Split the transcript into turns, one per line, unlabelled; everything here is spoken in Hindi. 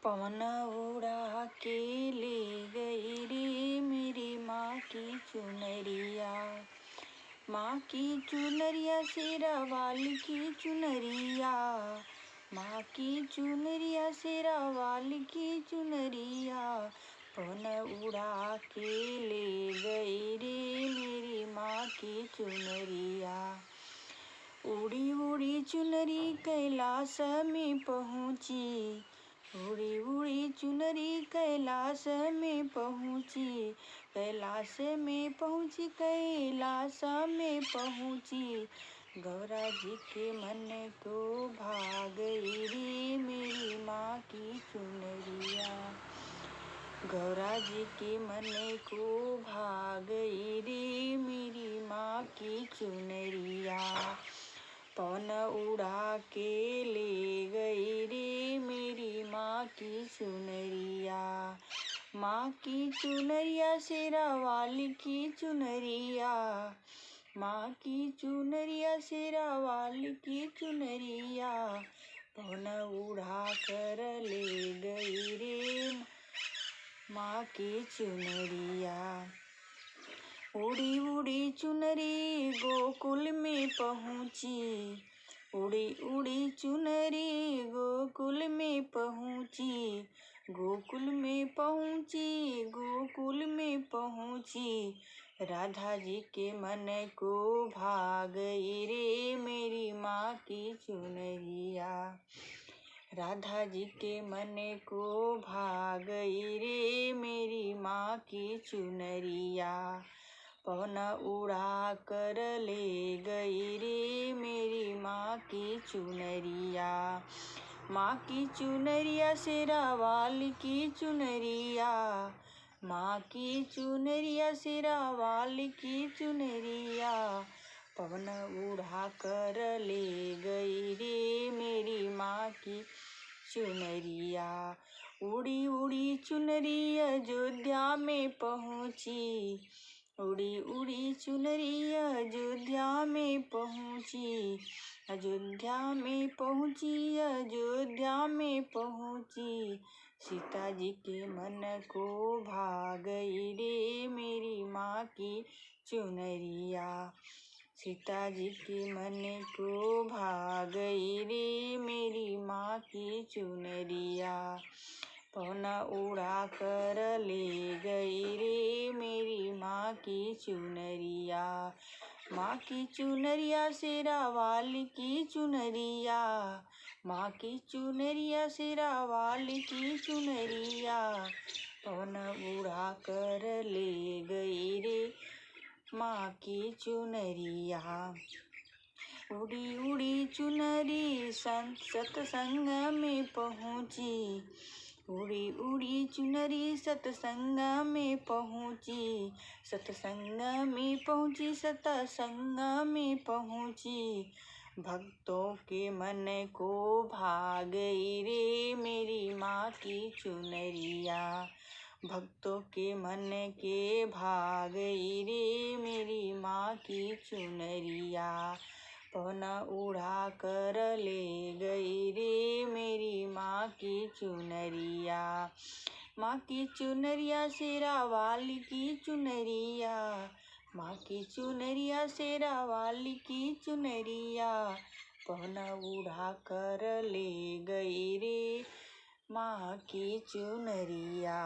पवन उड़ा के ले गई रे मेरी माँ की चुनरिया। माँ की चुनरिया शेरा वाली की चुनरिया। माँ की चुनरिया शेरा वाली की चुनरिया। पवन उड़ा के ले गई रे मेरी माँ की चुनरिया। उड़ी उड़ी चुनरी कैलाश में पहुँची। उड़ी उड़ी चुनरी कैलाश में पहुँची। कैलाश में पहुँची कैलाश में पहुँची। गौरा जी के मन को भा गई रे मेरी माँ की चुनरिया। गौरा जी के मन को भा गई रे मेरी माँ की चुनरिया। पवन उड़ा के ले गई रे मेरी माँ की चुनरिया। माँ की चुनरिया शेरा वाली की चुनरिया। माँ की चुनरिया शेरा वाली की चुनरिया। पवन उड़ा कर ले गई रे माँ की चुनरिया। उड़ी उड़ी चुनरी गोकुल में पहुँची। उड़ी उड़ी चुनरी गोकुल में पहुँची। गोकुल में पहुँची गोकुल में पहुँची। राधा जी के मन को भा गई रे मेरी माँ की चुनरिया। राधा जी के मन को भा गई रे मेरी माँ की चुनरिया। पवन उड़ा कर ले गई रे मेरी माँ की चुनरिया। माँ की चुनरिया शेरा वाली की चुनरिया। माँ की चुनरिया शेरा वाली की चुनरिया। पवन उड़ा कर ले गई रे मेरी माँ की चुनरिया। उड़ी उड़ी चुनरी अयोध्या में पहुँची। उड़ी उड़ी चुनरी अयोध्या में पहुँची। अयोध्या में पहुँची अयोध्या में पहुँची। सीता जी के मन को भा गई रे मेरी माँ की चुनरिया। सीता जी के मन को भा गई रे मेरी माँ की चुनरिया। पवन उड़ा कर ले गई रे मेरी माँ की चुनरिया। माँ की चुनरिया शेरा वाली की चुनरिया। माँ की चुनरिया शेरा वाली की चुनरिया। पवन उड़ा कर ले गई रे माँ की चुनरिया। उड़ी उड़ी चुनरी सत्संग में पहुँची। उड़ी उड़ी चुनरी सत्संग में पहुँची। सत्संग में पहुँची सत्संग में पहुँची। भक्तों के मन को भा गई रे मेरी माँ की चुनरिया। भक्तों के मन के भा गई रे मेरी माँ की चुनरिया। पवन उड़ा कर ले गई रे मेरी माँ की चुनरिया। माँ की चुनरिया शेरा वाली की चुनरिया। माँ की चुनरिया शेरा वाली की चुनरिया। पवन उड़ा कर ले गई रे माँ की चुनरिया।